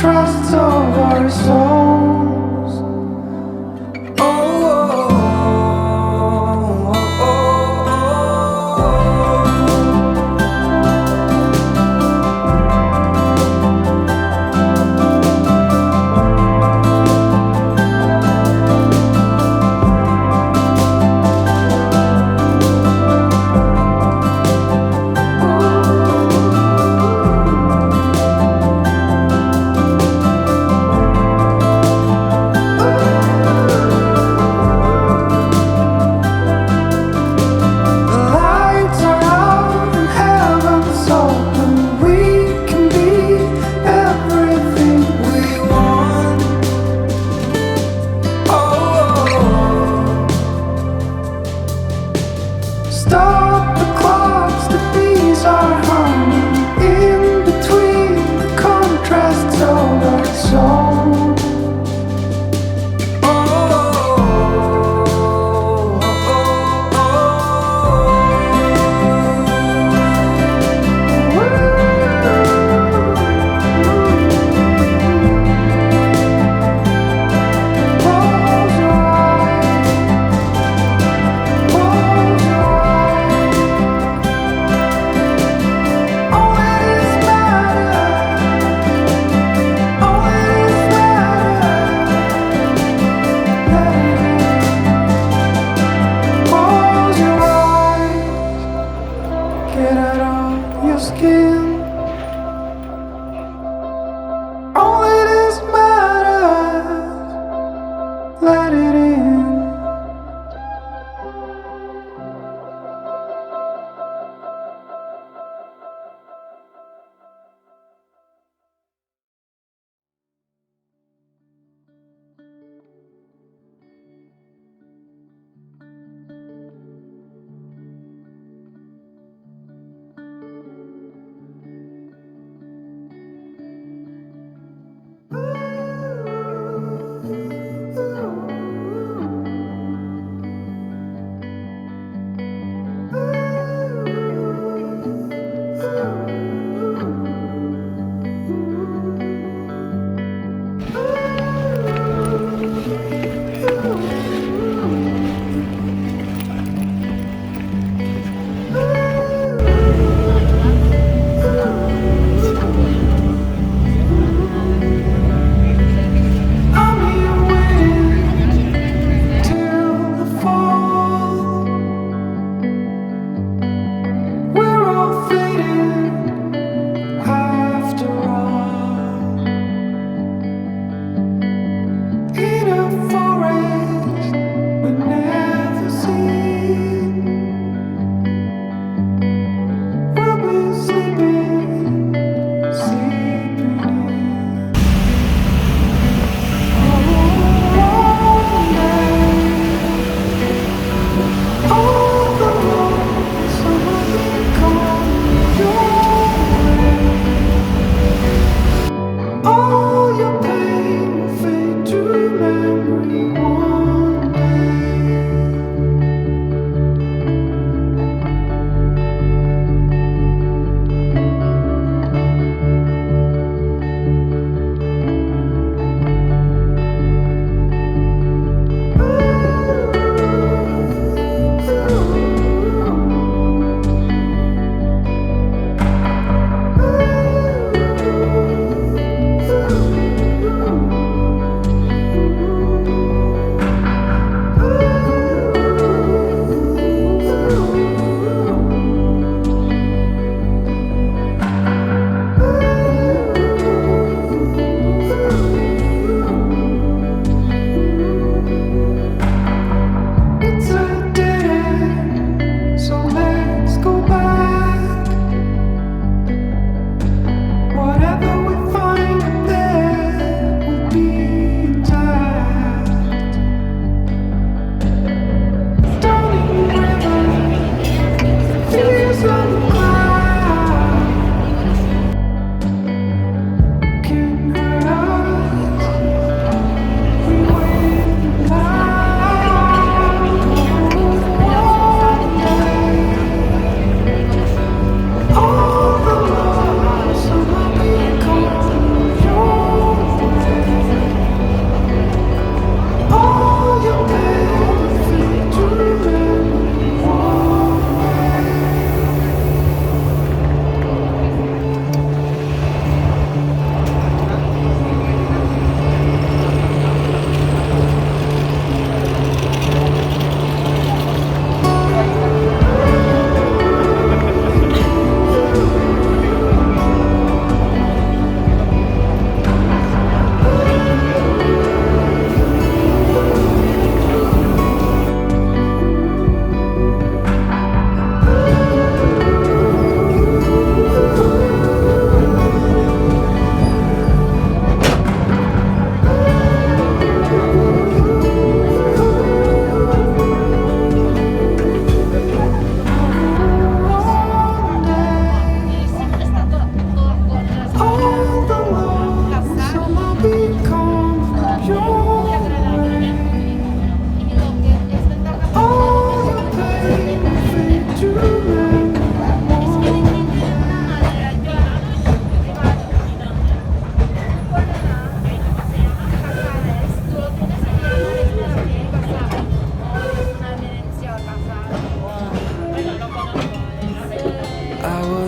contrasts of our souls. Oh, oh, oh, oh, stop the clocks, the bees are humming in between the contrasts of our soul. Oh, oh, oh, close your eyes, close your eyes. All that is matter, all that is matter. Close your eyes, get out of your skin. All that is matters, let it in.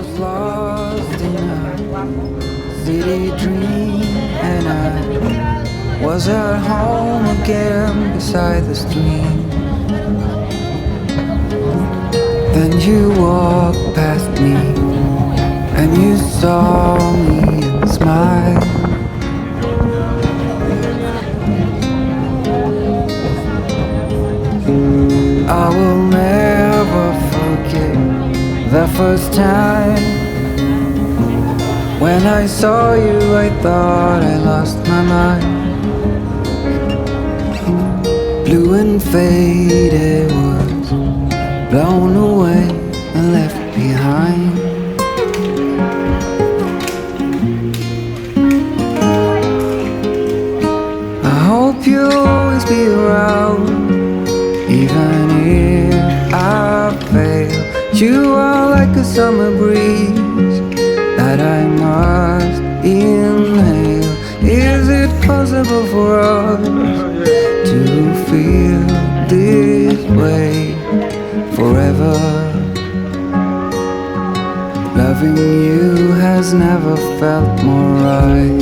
was lost in a city dream, and I was at home again beside the stream. Then you walked past me, and you saw me and smiled. I will never forget the first time when I saw you. I thought I lost my mind. Blue and faded was blown away and left behind. I hope you'll always be around, even if I fail. You are like a summer breeze that I must inhale. Is it possible for us to feel this way forever? Loving you has never felt more right.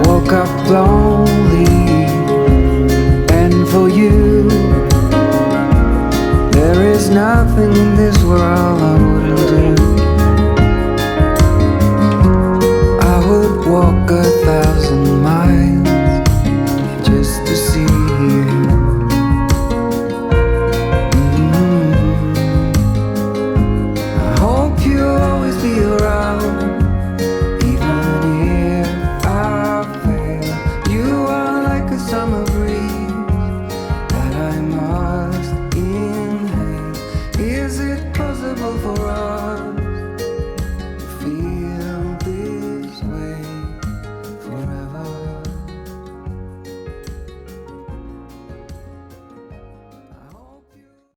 Woke up blown